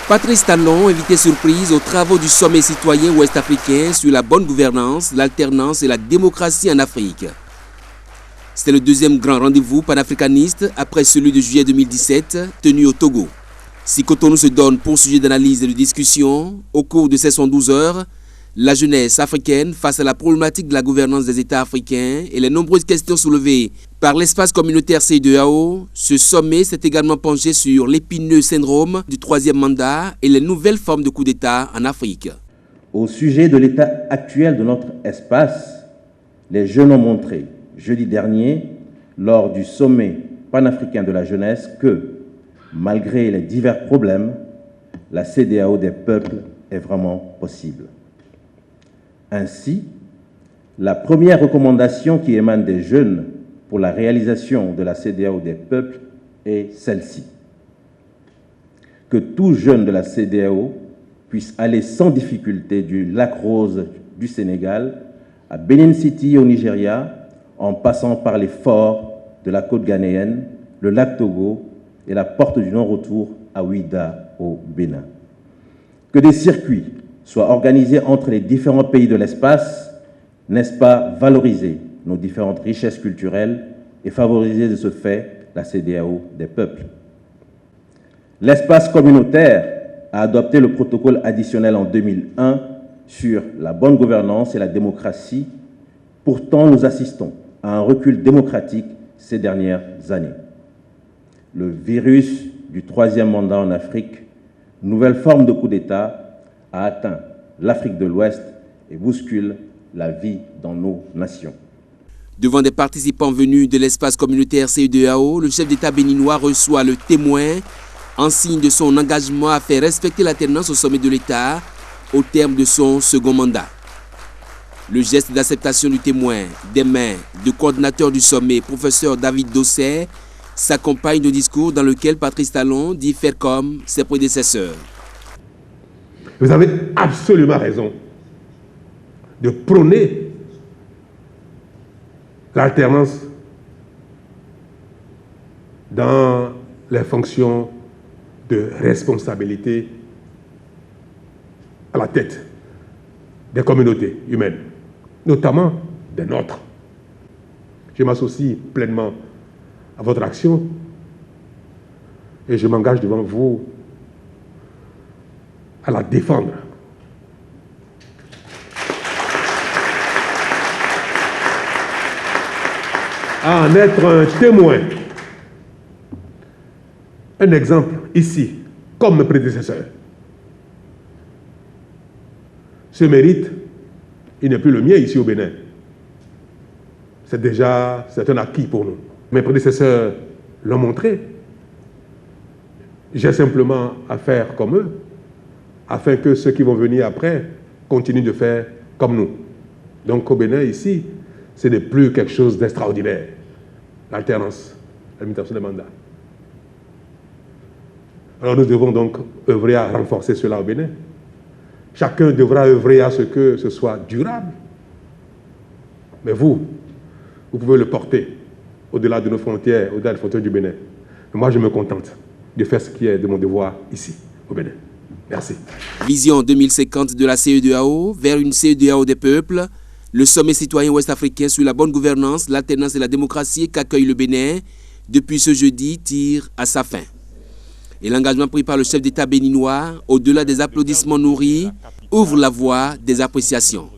Patrice Talon, invité surprise aux travaux du sommet citoyen ouest-africain sur la bonne gouvernance, l'alternance et la démocratie en Afrique. C'était le deuxième grand rendez-vous panafricaniste après celui de juillet 2017 tenu au Togo. Si Cotonou se donne pour sujet d'analyse et de discussion, au cours de ces 112 heures, la jeunesse africaine face à la problématique de la gouvernance des États africains et les nombreuses questions soulevées par l'espace communautaire CEDEAO, ce sommet s'est également penché sur l'épineux syndrome du troisième mandat et les nouvelles formes de coup d'État en Afrique. Au sujet de l'état actuel de notre espace, les jeunes ont montré jeudi dernier, lors du sommet panafricain de la jeunesse, que, malgré les divers problèmes, la CEDEAO des peuples est vraiment possible. Ainsi, la première recommandation qui émane des jeunes pour la réalisation de la CEDEAO des peuples est celle-ci. Que tout jeune de la CEDEAO puisse aller sans difficulté du lac Rose du Sénégal à Benin City au Nigeria, en passant par les forts de la côte ghanéenne, le lac Togo et la porte du non-retour à Ouidah au Bénin. Que des circuits soient organisés entre les différents pays de l'espace, n'est-ce pas valoriser nos différentes richesses culturelles et favoriser de ce fait la CEDEAO des peuples. L'espace communautaire a adopté le protocole additionnel en 2001 sur la bonne gouvernance et la démocratie. Pourtant, nous assistons à un recul démocratique ces dernières années. Le virus du troisième mandat en Afrique, nouvelle forme de coup d'État, a atteint l'Afrique de l'Ouest et bouscule la vie dans nos nations. Devant des participants venus de l'espace communautaire CEDEAO, le chef d'État béninois reçoit le témoin en signe de son engagement à faire respecter l'alternance au sommet de l'État au terme de son second mandat. Le geste d'acceptation du témoin des mains du coordinateur du sommet, professeur David Dosset, s'accompagne de discours dans lequel Patrice Talon dit faire comme ses prédécesseurs. Vous avez absolument raison de prôner l'alternance dans les fonctions de responsabilité à la tête des communautés humaines, notamment des nôtres. Je m'associe pleinement à votre action et je m'engage devant vous à la défendre. À en être un témoin. Un exemple ici, comme mes prédécesseurs. Ce mérite, il n'est plus le mien ici au Bénin. C'est un acquis pour nous. Mes prédécesseurs l'ont montré. J'ai simplement à faire comme eux, afin que ceux qui vont venir après continuent de faire comme nous. Donc au Bénin, ici, ce n'est plus quelque chose d'extraordinaire. L'alternance, la limitation des mandats. Alors nous devons donc œuvrer à renforcer cela au Bénin. Chacun devra œuvrer à ce que ce soit durable. Mais vous pouvez le porter au-delà de nos frontières, au-delà des frontières du Bénin. Mais moi, je me contente de faire ce qui est de mon devoir ici, au Bénin. Merci. Vision 2050 de la CEDEAO vers une CEDEAO des peuples. Le sommet citoyen ouest-africain sur la bonne gouvernance, l'alternance et la démocratie qu'accueille le Bénin depuis ce jeudi tire à sa fin. Et l'engagement pris par le chef d'État béninois, au-delà des applaudissements nourris, ouvre la voie des appréciations.